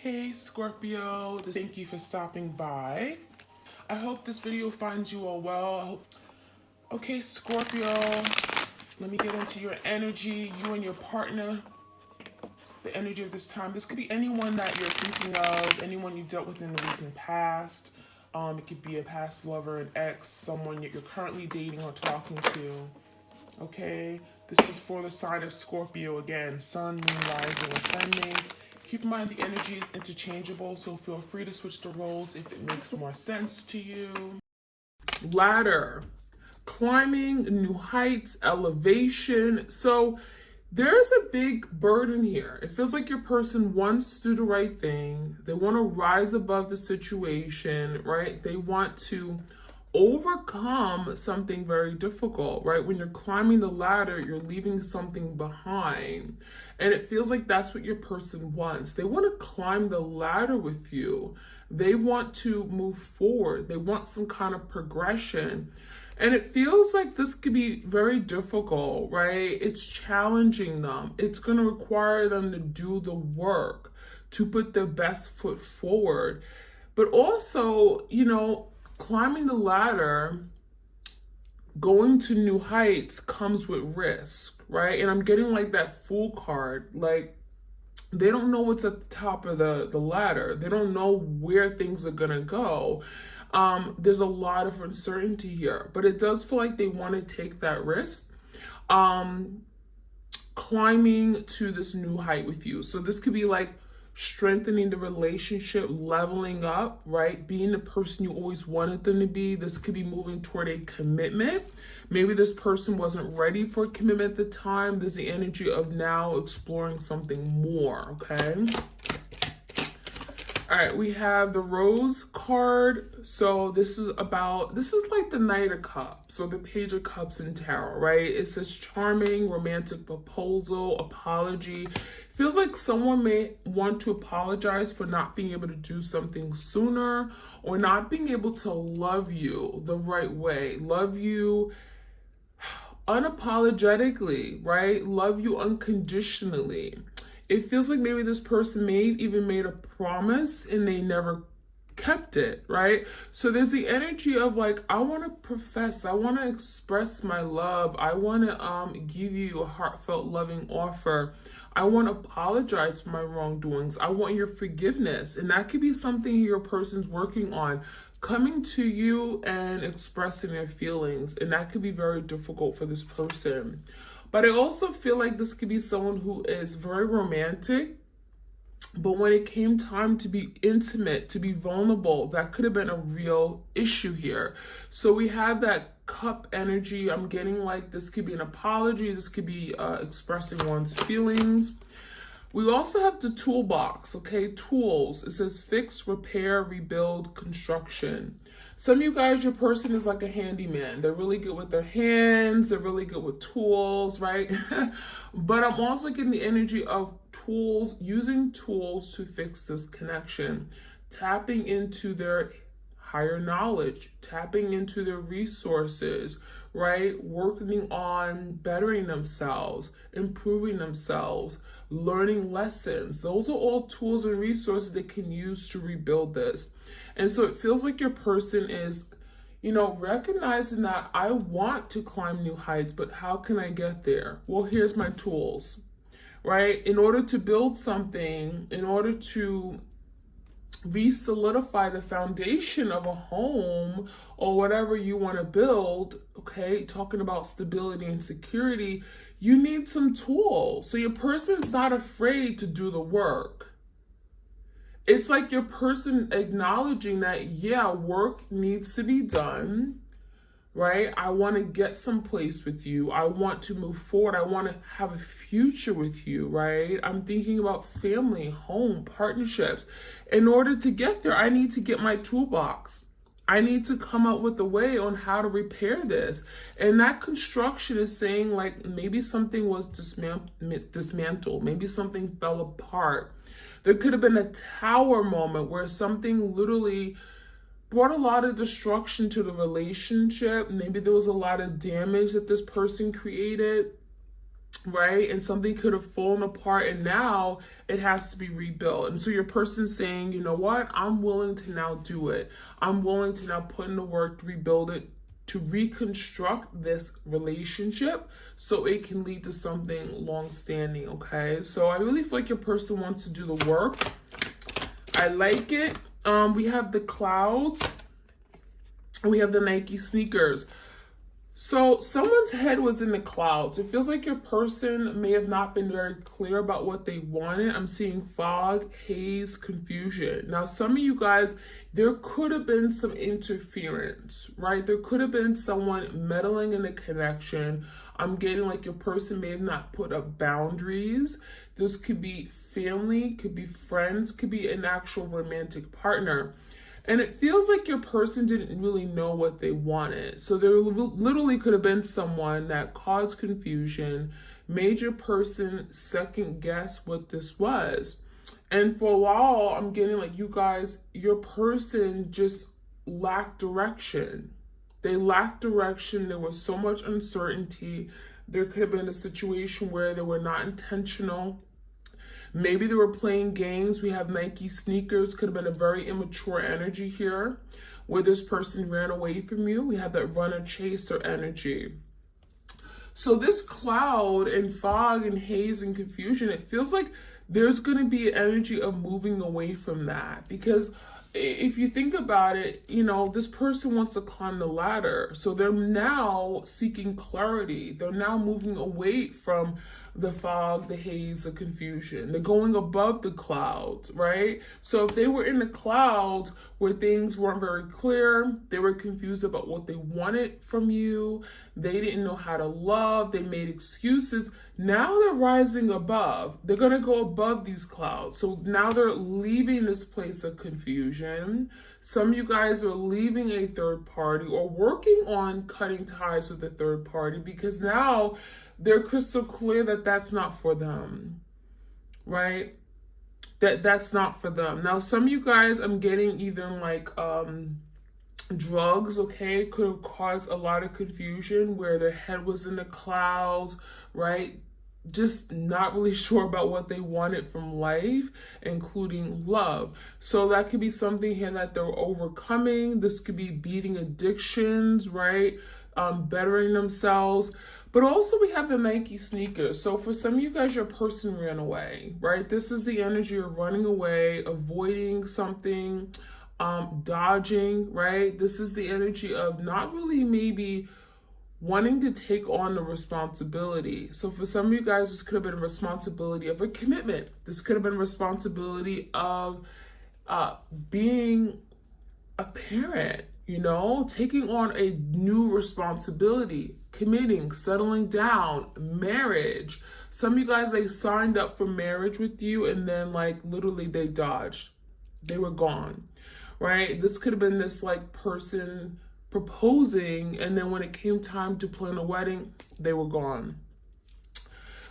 Hey Scorpio, thank you for stopping by. I hope this video finds you all well. Okay, Scorpio, let me get into your energy, you and your partner, the energy of this time. This could be anyone that you're thinking of, anyone you dealt with in the recent past. It could be a past lover, an ex, someone that you're currently dating or talking to. Okay, this is for the sign of Scorpio again, sun, moon, rising, ascending. Keep in mind the energy is interchangeable, so feel free to switch the roles if it makes more sense to you. Ladder, climbing new heights, elevation. So there's a big burden here. It feels like your person wants to do the right thing. They want to rise above the situation, right? They want to overcome something very difficult, right? When you're climbing the ladder, you're leaving something behind. And it feels like that's what your person wants. They want to climb the ladder with you. They want to move forward. They want some kind of progression. And it feels like this could be very difficult, right? It's challenging them. It's going to require them to do the work, to put their best foot forward. But also, climbing the ladder, going to new heights comes with risk, right? And I'm getting like that Fool card. Like, they don't know what's at the top of the ladder. They don't know where things are gonna go. There's a lot of uncertainty here, but it does feel like they want to take that risk. Climbing to this new height with you. So this could be like strengthening the relationship, leveling up, right? Being the person you always wanted them to be. This could be moving toward a commitment. Maybe this person wasn't ready for a commitment at the time. There's the energy of now exploring something more, okay? All right, we have the Rose card. So this is like the Knight of Cups or the Page of Cups in tarot, right? It says charming, romantic proposal, apology. Feels like someone may want to apologize for not being able to do something sooner or not being able to love you the right way. Love you unapologetically, right? Love you unconditionally. It feels like maybe this person may even made a promise and they never kept it, right? So there's the energy of like, I want to profess, I want to express my love. I want to give you a heartfelt loving offer. I want to apologize for my wrongdoings. I want your forgiveness. And that could be something your person's working on, coming to you and expressing their feelings. And that could be very difficult for this person. But I also feel like this could be someone who is very romantic, but when it came time to be intimate, to be vulnerable, that could have been a real issue here. So we have that cup energy. I'm getting like this could be an apology. This could be expressing one's feelings. We also have the toolbox, okay? Tools. It says fix, repair, rebuild, construction. Some of you guys, your person is like a handyman. They're really good with their hands. They're really good with tools, right? But I'm also getting the energy of tools, using tools to fix this connection, tapping into their higher knowledge, tapping into their resources, right? Working on bettering themselves, improving themselves, learning lessons. Those are all tools and resources they can use to rebuild this. And so it feels like your person is, recognizing that I want to climb new heights, but how can I get there? Well, here's my tools, right? In order to build something, in order to re-solidify the foundation of a home or whatever you want to build, okay, talking about stability and security, you need some tools. So your person's not afraid to do the work. It's like your person acknowledging that, yeah, work needs to be done, right? I want to get someplace with you. I want to move forward. I want to have a future with you, right? I'm thinking about family, home, partnerships. In order to get there, I need to get my toolbox. I need to come up with a way on how to repair this. And that construction is saying like maybe something was dismantled. Maybe something fell apart. There could have been a tower moment where something literally brought a lot of destruction to the relationship. Maybe there was a lot of damage that this person created. right? And something could have fallen apart and now it has to be rebuilt. And so your person's saying, you know what? I'm willing to now do it. I'm willing to now put in the work to rebuild it, to reconstruct this relationship so it can lead to something long-standing, okay? So I really feel like your person wants to do the work. I like it. We have the clouds and we have the Nike sneakers. So someone's head was in the clouds. It feels like your person may have not been very clear about what they wanted. I'm seeing fog, haze, confusion. Now, some of you guys, there could have been some interference, right? There could have been someone meddling in the connection. I'm getting like your person may have not put up boundaries. This could be family, could be friends, could be an actual romantic partner. And it feels like your person didn't really know what they wanted. So there literally could have been someone that caused confusion, made your person second guess what this was. And for a while, I'm getting like you guys, your person just lacked direction. They lacked direction. There was so much uncertainty. There could have been a situation where they were not intentional. Maybe they were playing games. We have Nike sneakers. Could have been a very immature energy here where this person ran away from you. We have that runner chaser energy. So this cloud and fog and haze and confusion, it feels like there's going to be an energy of moving away from that. Because if you think about it, you know, this person wants to climb the ladder. So they're now seeking clarity. They're now moving away from the fog, the haze, the confusion. They're going above the clouds, right? So if they were in the clouds where things weren't very clear, they were confused about what they wanted from you, they didn't know how to love, they made excuses. Now they're rising above. They're going to go above these clouds. So now they're leaving this place of confusion. Some of you guys are leaving a third party or working on cutting ties with a third party because now they're crystal clear that that's not for them, right? That's not for them. Now, some of you guys, I'm getting either like drugs, okay, could have caused a lot of confusion where their head was in the clouds, right? Just not really sure about what they wanted from life, including love. So that could be something here that they're overcoming. This could be beating addictions, right? Bettering themselves. But also we have the Nike sneakers. So for some of you guys, your person ran away, right? This is the energy of running away, avoiding something, dodging, right? This is the energy of not really maybe wanting to take on the responsibility. So for some of you guys, this could have been a responsibility of a commitment. This could have been a responsibility of being a parent, you know, taking on a new responsibility, committing, settling down, marriage. Some of you guys, they signed up for marriage with you and then like literally they dodged. They were gone, right? This could have been this like person proposing and then when it came time to plan a wedding, they were gone.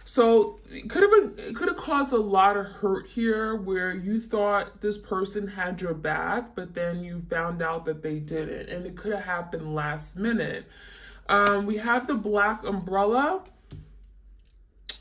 So it could have caused a lot of hurt here where you thought this person had your back, but then you found out that they didn't. And it could have happened last minute. We have the black umbrella.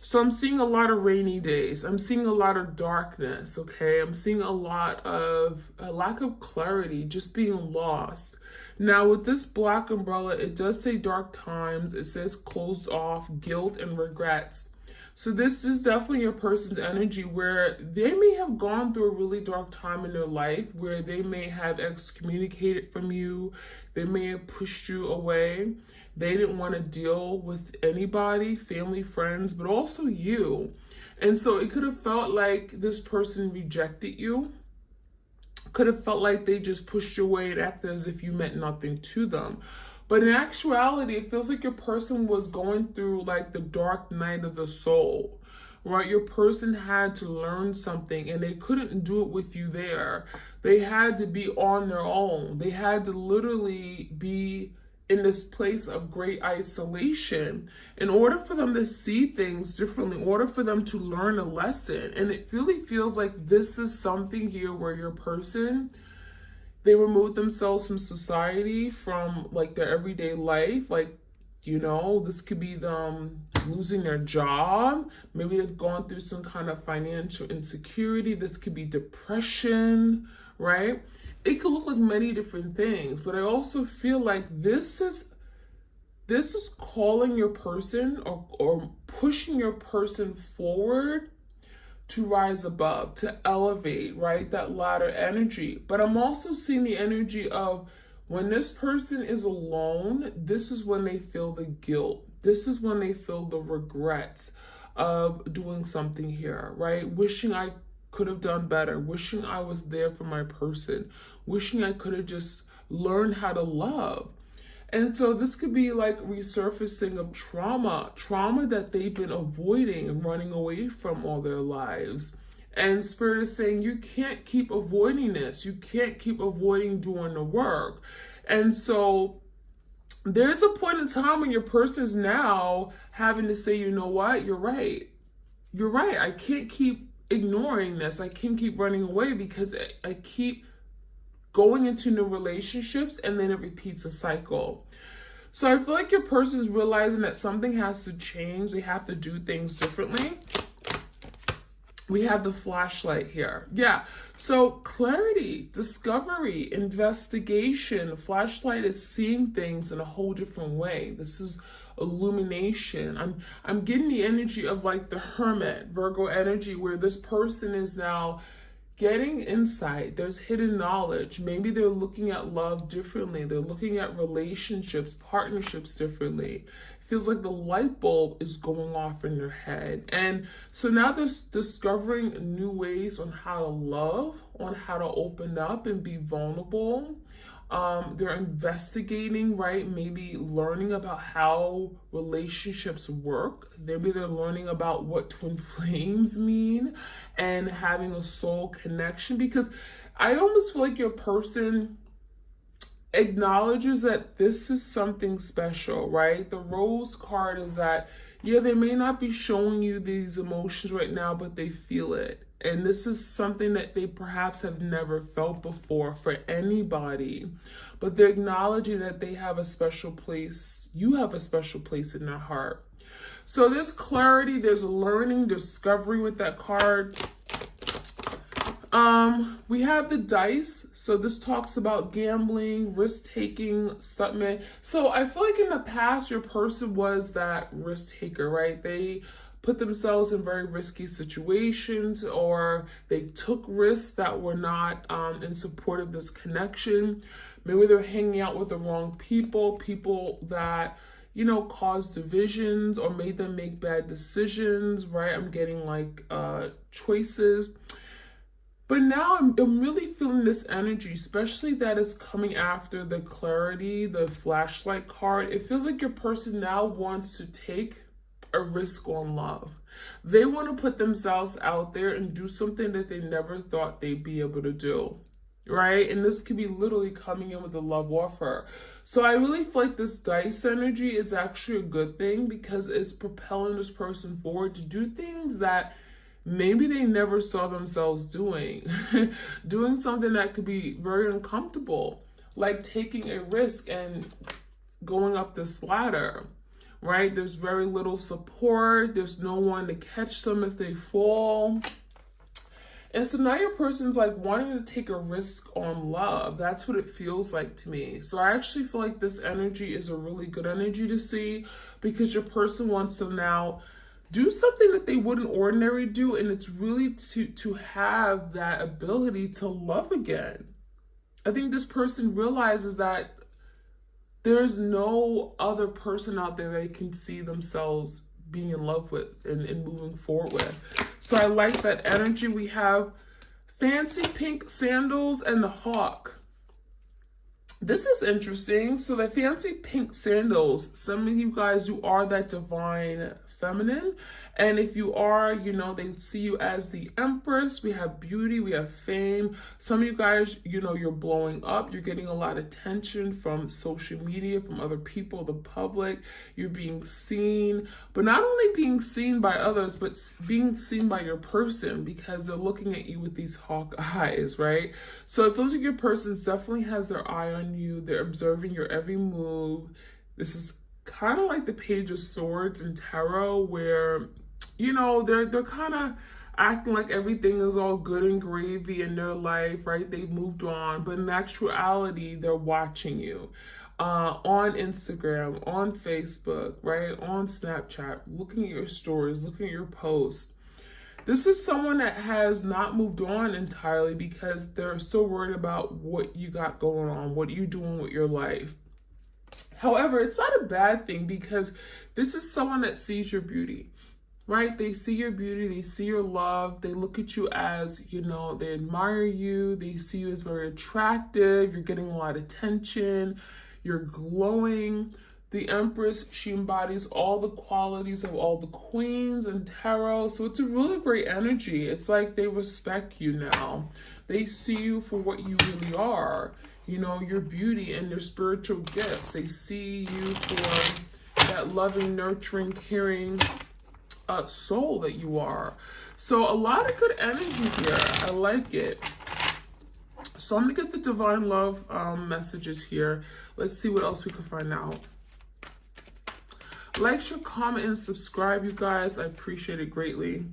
So I'm seeing a lot of rainy days. I'm seeing a lot of darkness, okay? I'm seeing a lot of a lack of clarity, just being lost. Now with this black umbrella, it does say dark times. It says closed off, guilt and regrets. So this is definitely your person's energy where they may have gone through a really dark time in their life where they may have excommunicated from you. They may have pushed you away. They didn't want to deal with anybody, family, friends, but also you. And so it could have felt like this person rejected you. Could have felt like they just pushed you away and acted as if you meant nothing to them. But in actuality, it feels like your person was going through like the dark night of the soul, right? Your person had to learn something and they couldn't do it with you there. They had to be on their own. They had to literally be in this place of great isolation in order for them to see things differently, in order for them to learn a lesson. And it really feels like this is something here where your person, they removed themselves from society, from like their everyday life. Like You know, this could be them losing their job. Maybe they've gone through some kind of financial insecurity. This could be depression, right? It could look like many different things, but I also feel like this is calling your person or pushing your person forward to rise above, to elevate, right? That ladder energy. But I'm also seeing the energy of when this person is alone, this is when they feel the guilt. This is when they feel the regrets of doing something here, right? Wishing I could have done better, wishing I was there for my person, wishing I could have just learned how to love. And so this could be like resurfacing of trauma that they've been avoiding and running away from all their lives. And Spirit is saying, you can't keep avoiding this. You can't keep avoiding doing the work. And so there's a point in time when your person is now having to say, you know what, you're right. You're right. I can't keep ignoring this. I can't keep running away because I keep going into new relationships and then it repeats a cycle. So I feel like your person is realizing that something has to change. They have to do things differently. We have the flashlight here. Yeah. So clarity, discovery, investigation. The flashlight is seeing things in a whole different way. This is illumination. I'm getting the energy of like the Hermit, Virgo energy, where this person is now getting insight. There's hidden knowledge. Maybe they're looking at love differently. They're looking at relationships, partnerships differently. It feels like the light bulb is going off in their head. And so now they're discovering new ways on how to love, on how to open up and be vulnerable. They're investigating, right? Maybe learning about how relationships work. Maybe they're learning about what twin flames mean and having a soul connection, because I almost feel like your person acknowledges that this is something special, right? The Rose card is that, yeah, they may not be showing you these emotions right now, but they feel it. And this is something that they perhaps have never felt before for anybody. But they're acknowledging that they have a special place. You have a special place in their heart. So there's clarity, there's learning, discovery with that card. We have the dice. So this talks about gambling, risk-taking, stuntman. So I feel like in the past, your person was that risk taker, right? They put themselves in very risky situations, or they took risks that were not in support of this connection. Maybe they're hanging out with the wrong people that, you know, caused divisions or made them make bad decisions, right? I'm getting like choices. But now I'm really feeling this energy, especially that is coming after the clarity, the flashlight card. It feels like your person now wants to take a risk on love. They want to put themselves out there and do something that they never thought they'd be able to do, right? And this could be literally coming in with a love offer. So I really feel like this dice energy is actually a good thing, because it's propelling this person forward to do things that maybe they never saw themselves doing. Doing something that could be very uncomfortable, like taking a risk and going up this ladder, right? There's very little support. There's no one to catch them if they fall. And so now your person's like wanting to take a risk on love. That's what it feels like to me. So I actually feel like this energy is a really good energy to see, because your person wants to now do something that they wouldn't ordinarily do, and it's really to have that ability to love again. I think this person realizes that there's no other person out there they can see themselves being in love with and moving forward with. So I like that energy. We have fancy pink sandals and the hawk. This is interesting. So the fancy pink sandals, some of you guys, you are that divine feminine. And if you are, you know, they see you as the empress. We have beauty, we have fame. Some of you guys, you know, you're blowing up. You're getting a lot of attention from social media, from other people, the public. You're being seen, but not only being seen by others, but being seen by your person, because they're looking at you with these hawk eyes, right? So it feels like your person definitely has their eye on you. They're observing your every move. This is kind of like the Page of Swords in tarot, where, you know, they're kind of acting like everything is all good and gravy in their life, right? They've moved on, but in actuality, they're watching you on Instagram, on Facebook, right? On Snapchat, looking at your stories, looking at your posts. This is someone that has not moved on entirely because they're so worried about what you got going on, what are you doing with your life. However, it's not a bad thing because this is someone that sees your beauty, right? They see your beauty, they see your love, they look at you as, you know, they admire you, they see you as very attractive, you're getting a lot of attention, you're glowing. The Empress, she embodies all the qualities of all the queens in tarot. So it's a really great energy. It's like they respect you now. They see you for what you really are. You know, your beauty and your spiritual gifts. They see you for that loving, nurturing, caring soul that you are. So a lot of good energy here. I like it. So I'm going to get the Divine Love messages here. Let's see what else we can find out. Like, share, comment, and subscribe, you guys. I appreciate it greatly.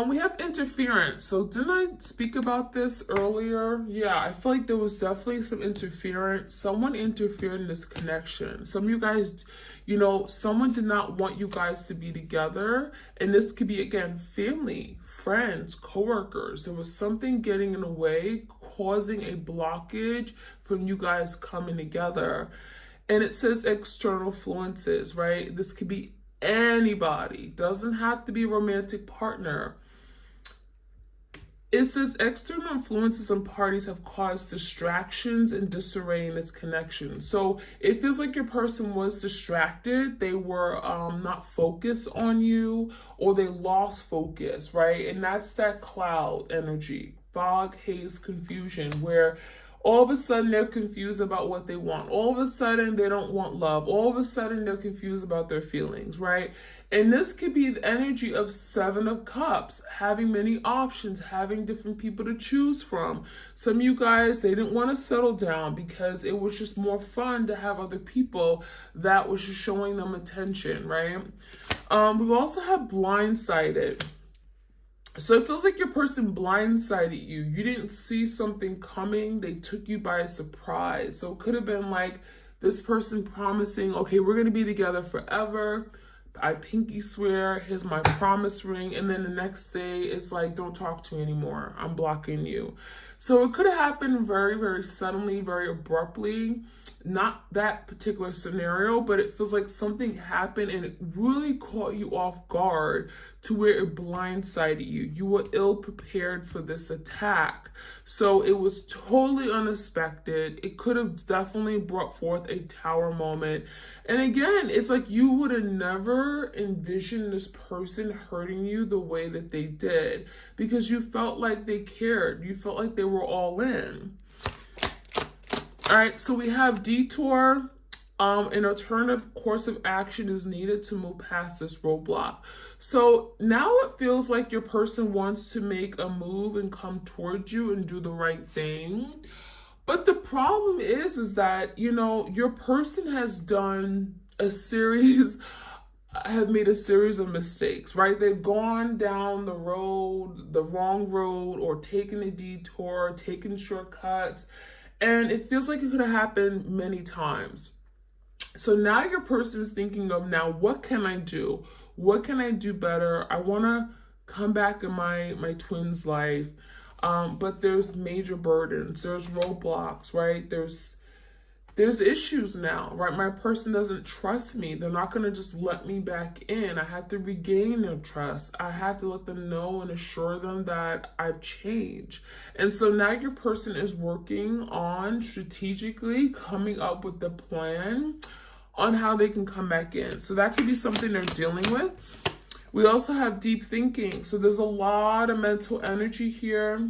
We have interference. So didn't I speak about this earlier? Yeah, I feel like there was definitely some interference. Someone interfered in this connection. Some of you guys, you know, someone did not want you guys to be together. And this could be, again, family, friends, coworkers. There was something getting in the way, causing a blockage from you guys coming together. And it says external influences, right? This could be anybody. Doesn't have to be a romantic partner. It says external influences and parties have caused distractions and disarray in its connection. So it feels like your person was distracted. They were not focused on you, or they lost focus, right? And that's that cloud energy, fog, haze, confusion, where all of a sudden, they're confused about what they want. All of a sudden, they don't want love. All of a sudden, they're confused about their feelings, right? And this could be the energy of Seven of Cups, having many options, having different people to choose from. Some of you guys, they didn't want to settle down because it was just more fun to have other people that was just showing them attention, right? We also have blindsided. So it feels like your person blindsided you. You didn't see something coming. They took you by surprise. So it could have been like this person promising, okay, we're going to be together forever. I pinky swear, here's my promise ring. And then the next day, it's like, don't talk to me anymore. I'm blocking you. So it could have happened very, very suddenly, very abruptly. Not that particular scenario, but it feels like something happened and it really caught you off guard to where it blindsided you. You were ill prepared for this attack. So it was totally unexpected. It could have definitely brought forth a tower moment. And again, it's like you would have never envisioned this person hurting you the way that they did, because you felt like they cared. You felt like they were all in. All right, so we have detour. An alternative course of action is needed to move past this roadblock. So now it feels like your person wants to make a move and come towards you and do the right thing. But the problem is that, you know, your person has done have made a series of mistakes, right? They've gone down the road, the wrong road, or taken a detour, taken shortcuts. And it feels like it could have happened many times. So now your person is thinking of, now, what can I do? What can I do better? I want to come back in my twin's life. But there's major burdens. There's roadblocks, right? There's issues now, right? My person doesn't trust me. They're not going to just let me back in. I have to regain their trust. I have to let them know and assure them that I've changed. And so now your person is working on strategically coming up with the plan on how they can come back in. So that could be something they're dealing with. We also have deep thinking. So there's a lot of mental energy here.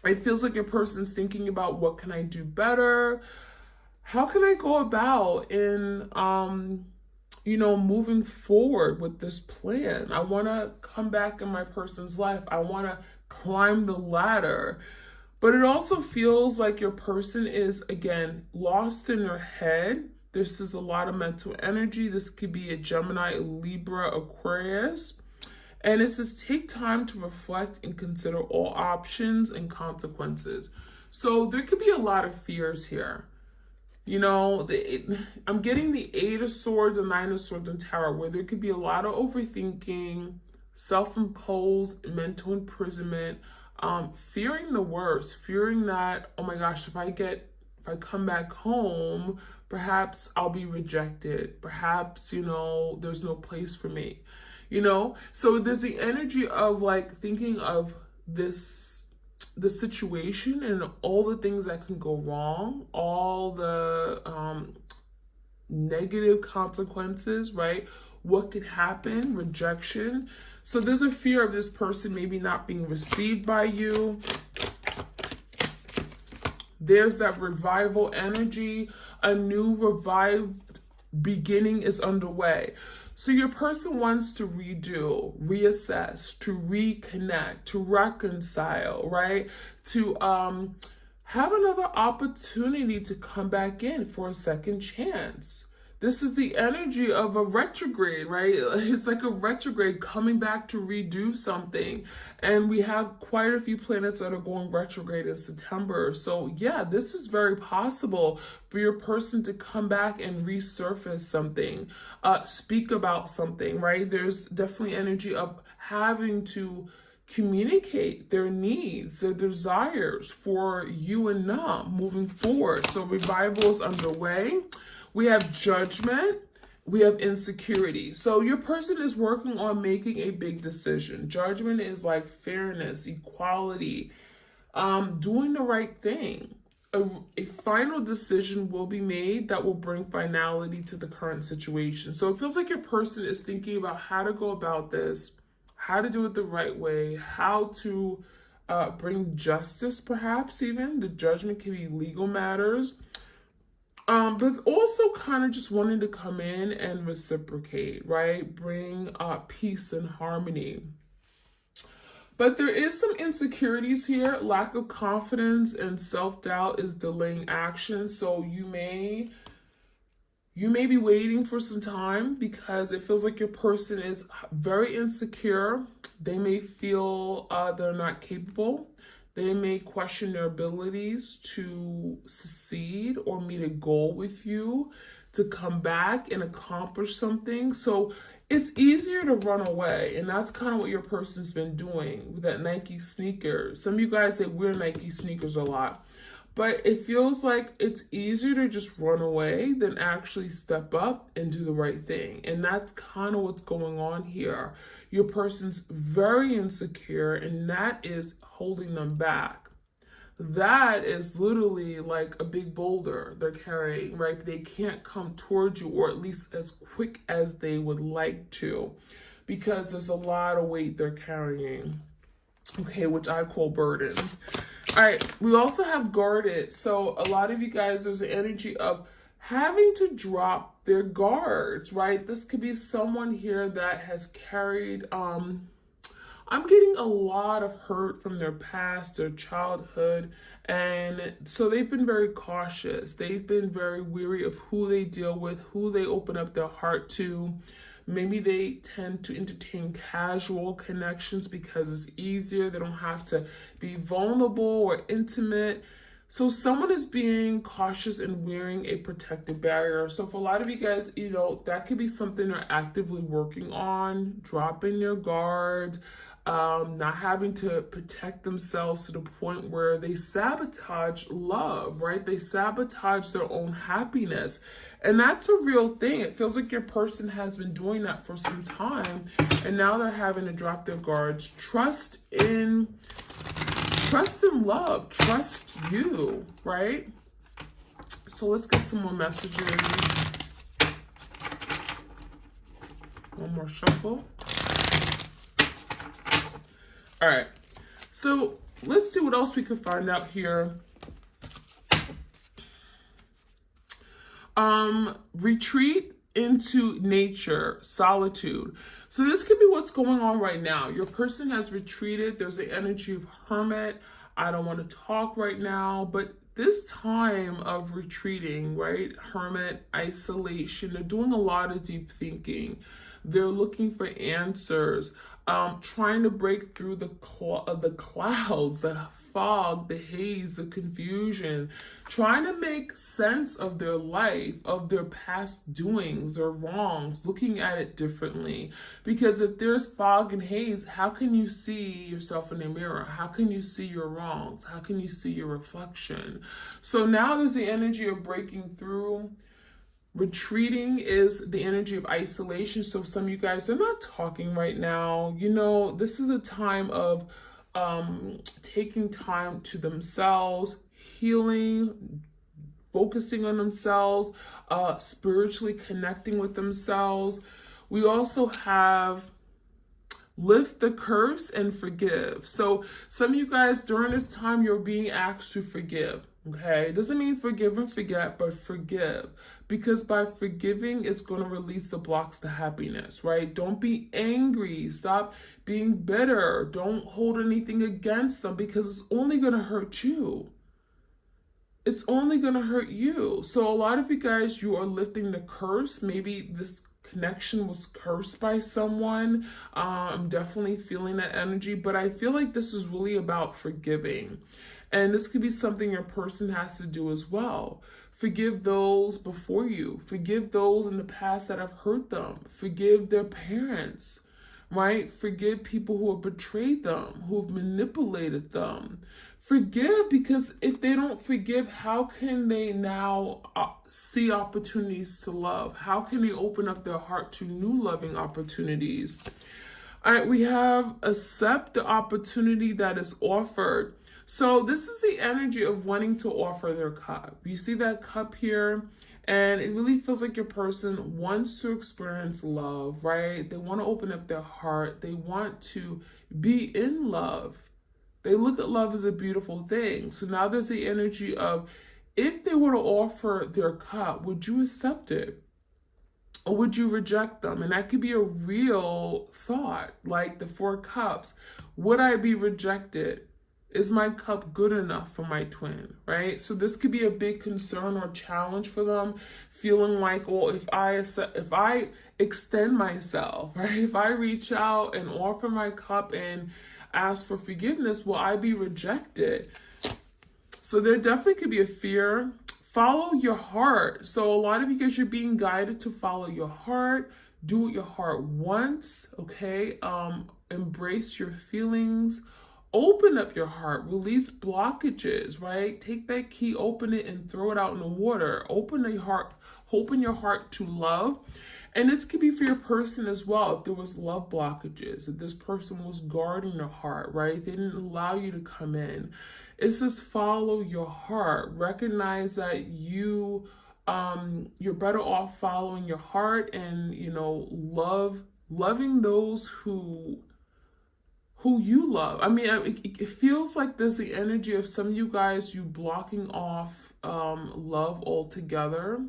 It feels like your person's thinking about, what can I do better? How can I go about in, moving forward with this plan? I want to come back in my person's life. I want to climb the ladder. But it also feels like your person is, again, lost in their head. This is a lot of mental energy. This could be a Gemini, Libra, Aquarius. And it says take time to reflect and consider all options and consequences. So there could be a lot of fears here. You know, I'm getting the 8 of Swords and 9 of Swords and Tower, where there could be a lot of overthinking, self-imposed mental imprisonment, fearing the worst, fearing that, oh my gosh, if I come back home, perhaps I'll be rejected. Perhaps, you know, there's no place for me, you know? So there's the energy of like thinking of the situation and all the things that can go wrong, all the negative consequences, right? What could happen, rejection. So there's a fear of this person maybe not being received by you. There's that revival energy. A new revived beginning is underway. So your person wants to redo, reassess, to reconnect, to reconcile, right? To have another opportunity to come back in for a second chance. This is the energy of a retrograde, right? It's like a retrograde coming back to redo something. And we have quite a few planets that are going retrograde in September. So yeah, this is very possible for your person to come back and resurface something, speak about something, right? There's definitely energy of having to communicate their needs, their desires for you and them moving forward. So revival is underway. We have judgment, we have insecurity. So your person is working on making a big decision. Judgment is like fairness, equality, doing the right thing. A final decision will be made that will bring finality to the current situation. So it feels like your person is thinking about how to go about this, how to do it the right way, how to bring justice, perhaps even. The judgment can be legal matters. But also kind of just wanting to come in and reciprocate, right? Bring peace and harmony. But there is some insecurities here. Lack of confidence and self-doubt is delaying action. So you may be waiting for some time because it feels like your person is very insecure. They may feel they're not capable. They may question their abilities to succeed or meet a goal with you, to come back and accomplish something. So it's easier to run away. And that's kind of what your person's been doing with that Nike sneaker. Some of you guys, they wear Nike sneakers a lot. But it feels like it's easier to just run away than actually step up and do the right thing. And that's kind of what's going on here. Your person's very insecure, and that is holding them back. That is literally like a big boulder they're carrying, right? They can't come towards you, or at least as quick as they would like to, because there's a lot of weight they're carrying, okay, which I call burdens. All right, we also have guarded. So a lot of you guys, there's an energy of having to drop their guards, right? This could be someone here that has carried, I'm getting a lot of hurt from their past, their childhood. And so they've been very cautious. They've been very weary of who they deal with, who they open up their heart to. Maybe they tend to entertain casual connections because it's easier. They don't have to be vulnerable or intimate. So someone is being cautious and wearing a protective barrier. So for a lot of you guys, you know, that could be something they're actively working on, dropping their guard, not having to protect themselves to the point where they sabotage love, right? They sabotage their own happiness. And that's a real thing. It feels like your person has been doing that for some time, and now they're having to drop their guards. Trust in love, trust you, right? So let's get some more messages. One more shuffle. All right, so let's see what else we could find out here. Retreat into nature, solitude. So this could be what's going on right now. Your person has retreated. There's the energy of hermit. I don't want to talk right now. But this time of retreating, right? Hermit, isolation, they're doing a lot of deep thinking. They're looking for answers, trying to break through the clouds, the fog, the haze, the confusion, trying to make sense of their life, of their past doings, their wrongs, looking at it differently. Because if there's fog and haze, how can you see yourself in the mirror? How can you see your wrongs? How can you see your reflection? So now there's the energy of breaking through. Retreating is the energy of isolation. So some of you guys are not talking right now. You know, this is a time of taking time to themselves, healing, focusing on themselves, spiritually connecting with themselves. We also have lift the curse and forgive. So some of you guys during this time, you're being asked to forgive. Okay, it doesn't mean forgive and forget, but forgive. Because by forgiving, it's going to release the blocks to happiness, right? Don't be angry. Stop being bitter. Don't hold anything against them because it's only going to hurt you. It's only going to hurt you. So a lot of you guys, you are lifting the curse. Maybe this connection was cursed by someone. I'm definitely feeling that energy, but I feel like this is really about forgiving. And this could be something your person has to do as well. Forgive those before you. Forgive those in the past that have hurt them. Forgive their parents, right? Forgive people who have betrayed them, who have manipulated them. Forgive, because if they don't forgive, how can they now see opportunities to love? How can they open up their heart to new loving opportunities? All right, we have accept the opportunity that is offered. So this is the energy of wanting to offer their cup. You see that cup here? And it really feels like your person wants to experience love, right? They want to open up their heart. They want to be in love. They look at love as a beautiful thing. So now there's the energy of, if they were to offer their cup, would you accept it? Or would you reject them? And that could be a real thought, like the 4 cups. Would I be rejected? Is my cup good enough for my twin, right? So this could be a big concern or challenge for them, feeling like, well, if I extend myself, right? If I reach out and offer my cup and ask for forgiveness, will I be rejected? So there definitely could be a fear. Follow your heart. So a lot of you guys, you're being guided to follow your heart. Do what your heart wants, okay? Embrace your feelings. Open up your heart, release blockages, right? Take that key, open it, and throw it out in the water. Open your heart to love. And this could be for your person as well. If there was love blockages, if this person was guarding their heart, right? They didn't allow you to come in. It says follow your heart. Recognize that you're better off following your heart and, loving those who you love. I mean, it feels like there's the energy of some of you guys, you blocking off love altogether.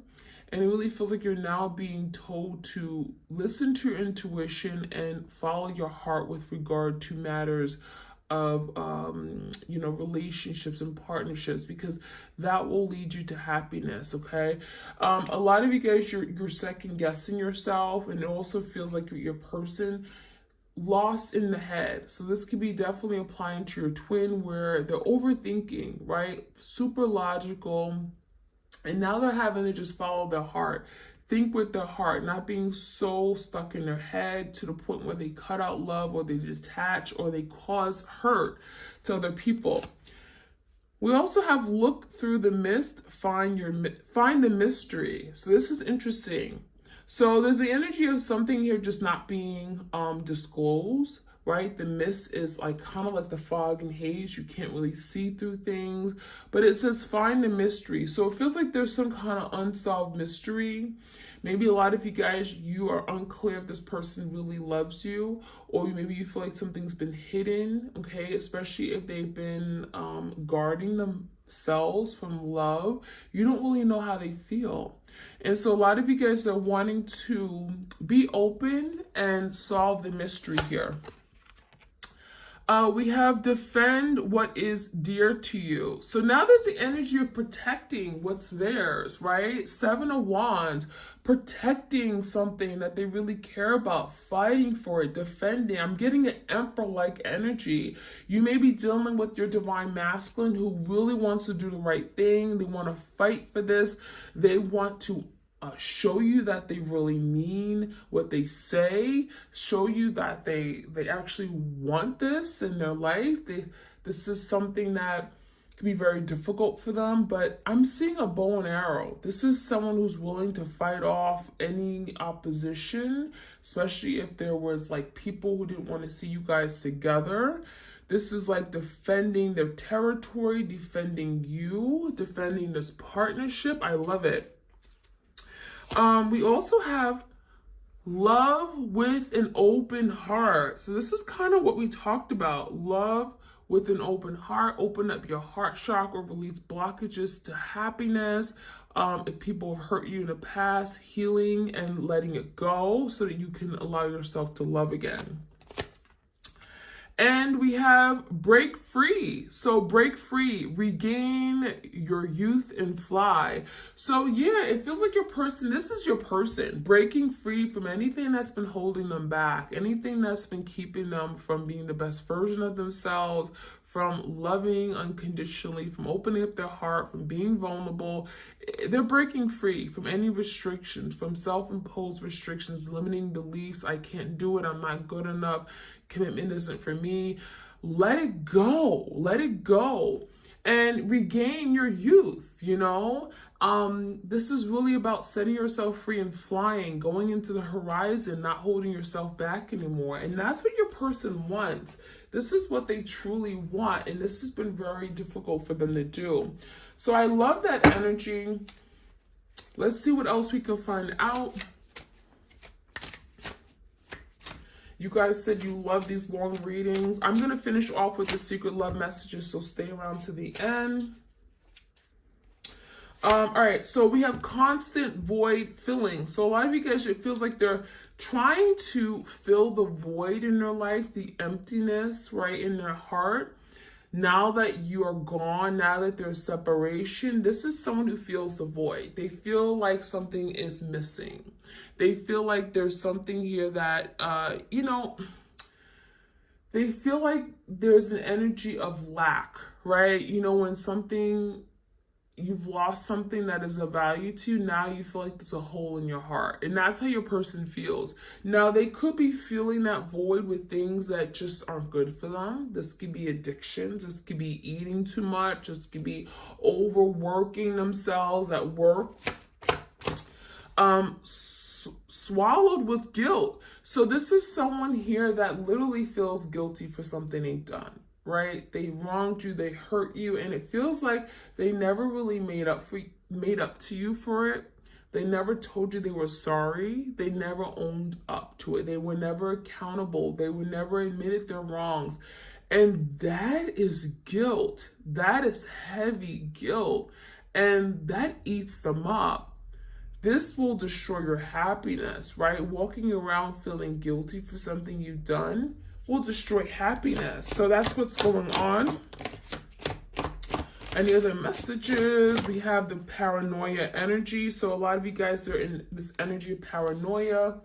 And it really feels like you're now being told to listen to your intuition and follow your heart with regard to matters of, relationships and partnerships, because that will lead you to happiness, okay? A lot of you guys, you're second guessing yourself, and it also feels like your person lost in the head. So this could be definitely applying to your twin, where they're overthinking, right? Super logical. And now they're having to just follow their heart. Think with their heart, not being so stuck in their head to the point where they cut out love, or they detach, or they cause hurt to other people. We also have look through the mist, find the mystery. So this is interesting. So there's the energy of something here just not being disclosed, right? The mist is like kind of like the fog and haze. You can't really see through things, but it says find the mystery. So it feels like there's some kind of unsolved mystery. Maybe a lot of you guys, you are unclear if this person really loves you, or maybe you feel like something's been hidden, okay? Especially if they've been guarding themselves from love. You don't really know how they feel. And so a lot of you guys are wanting to be open and solve the mystery here. We have defend what is dear to you. So now there's the energy of protecting what's theirs, right? Seven of Wands, protecting something that they really care about, fighting for it, defending. I'm getting an emperor-like energy. You may be dealing with your divine masculine who really wants to do the right thing. They want to fight for this. They want to show you that they really mean what they say, show you that they actually want this in their life. This is something that can be very difficult for them, but I'm seeing a bow and arrow. This is someone who's willing to fight off any opposition, especially if there was like people who didn't want to see you guys together. This is like defending their territory, defending you, defending this partnership. I love it. We also have love with an open heart. So this is kind of what we talked about. Love with an open heart. Open up your heart chakra, release blockages to happiness. If people have hurt you in the past, healing and letting it go so that you can allow yourself to love again. And we have break free. So break free, regain your youth and fly. So yeah, it feels like your person, this is your person, breaking free from anything that's been holding them back, anything that's been keeping them from being the best version of themselves, from loving unconditionally, from opening up their heart, from being vulnerable. They're breaking free from any restrictions, from self-imposed restrictions, limiting beliefs. I can't do it. I'm not good enough. Commitment isn't for me. Let it go. Let it go. And regain your youth, you know? This is really about setting yourself free and flying, going into the horizon, not holding yourself back anymore. And that's what your person wants. This is what they truly want. And this has been very difficult for them to do. So I love that energy. Let's see what else we can find out. You guys said you love these long readings. I'm going to finish off with the secret love messages, so stay around to the end. All right, so we have constant void filling. So a lot of you guys, it feels like they're trying to fill the void in their life, the emptiness, right, in their heart. Now that you are gone, now that there's separation, this is someone who feels the void. They feel like something is missing. They feel like there's something here that, you know, they feel like there's an energy of lack, right? You know, when something, you've lost something that is of value to you, now you feel like there's a hole in your heart. And that's how your person feels. Now, they could be feeling that void with things that just aren't good for them. This could be addictions. This could be eating too much. This could be overworking themselves at work. Swallowed with guilt. So this is someone here that literally feels guilty for something they've done. Right? They wronged you, they hurt you, and it feels like they never really made up to you for it. They never told you they were sorry. They never owned up to it. They were never accountable. They were never admitted their wrongs. And that is guilt. That is heavy guilt. And that eats them up. This will destroy your happiness, right? Walking around feeling guilty for something you've done will destroy happiness. So that's what's going on. Any other messages? We have the paranoia energy. So a lot of you guys are in this energy of paranoia.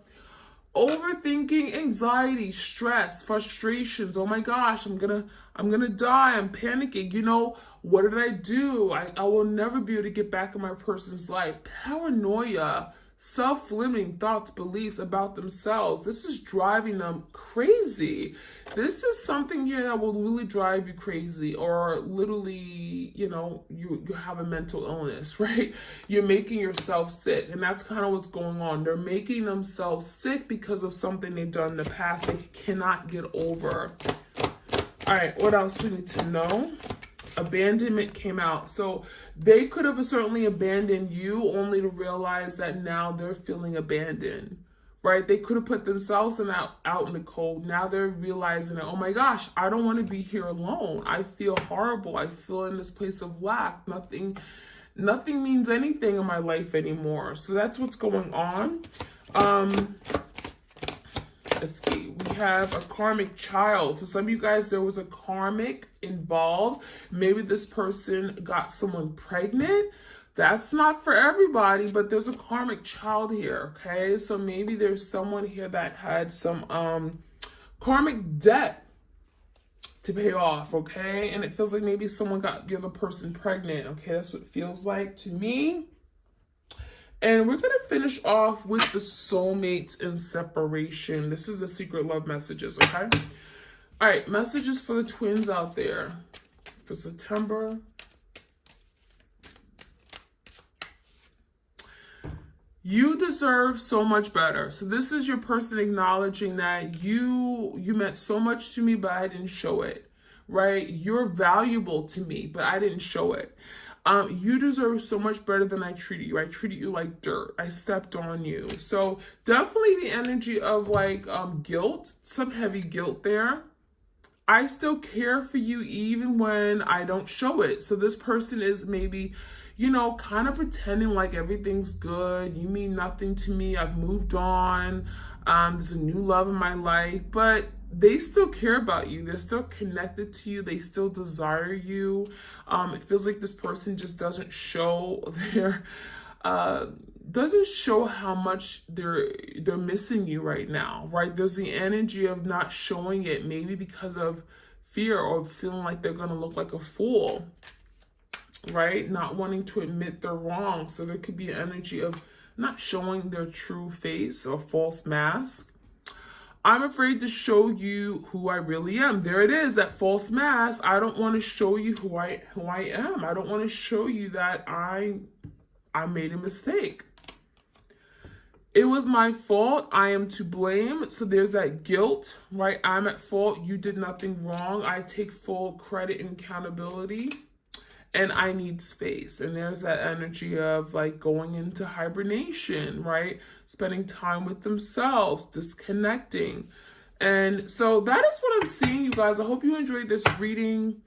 Overthinking, anxiety, stress, frustrations. Oh my gosh, I'm gonna die. I'm panicking. You know, what did I do? I will never be able to get back in my person's life. Paranoia, self-limiting thoughts, beliefs about themselves. This is driving them crazy. This is something here that will really drive you crazy, or literally, you know, you have a mental illness, right? You're making yourself sick, and that's kind of what's going on. They're making themselves sick because of something they've done in the past they cannot get over. All right, what else do we need to know? Abandonment came out. So they could have certainly abandoned you only to realize that now they're feeling abandoned, right? They could have put themselves out in the cold. Now they're realizing that, oh my gosh, I don't want to be here alone. I feel horrible. I feel in this place of lack. Nothing means anything in my life anymore. So that's what's going on. escape. We have a karmic child. For some of you guys, there was a karmic involved. Maybe this person got someone pregnant. That's not for everybody, but there's a karmic child here, okay? So maybe there's someone here that had some karmic debt to pay off, okay? And it feels like maybe someone got the other person pregnant, okay? That's what it feels like to me. And we're going to finish off with the soulmates and separation. This is the secret love messages, okay? All right, messages for the twins out there for September. You deserve so much better. So this is your person acknowledging that you meant so much to me, but I didn't show it, right? You're valuable to me, but I didn't show it. You deserve so much better than I treated you. I treated you like dirt. I stepped on you. So definitely the energy of like guilt, some heavy guilt there. I still care for you even when I don't show it. So this person is maybe, you know, kind of pretending like everything's good. You mean nothing to me. I've moved on. There's a new love in my life, but they still care about you. They're still connected to you. They still desire you. It feels like this person just doesn't show their, doesn't show how much they're missing you right now, right? There's the energy of not showing it, maybe because of fear or feeling like they're going to look like a fool, right? Not wanting to admit they're wrong. So there could be an energy of not showing their true face or false mask. I'm afraid to show you who I really am. There it is, that false mask. I don't want to show you who I am. I don't want to show you that I made a mistake. It was my fault. I am to blame. So there's that guilt, right? I'm at fault. You did nothing wrong. I take full credit and accountability. And I need space. And there's that energy of like going into hibernation, right? Spending time with themselves, disconnecting. And so that is what I'm seeing, you guys. I hope you enjoyed this reading.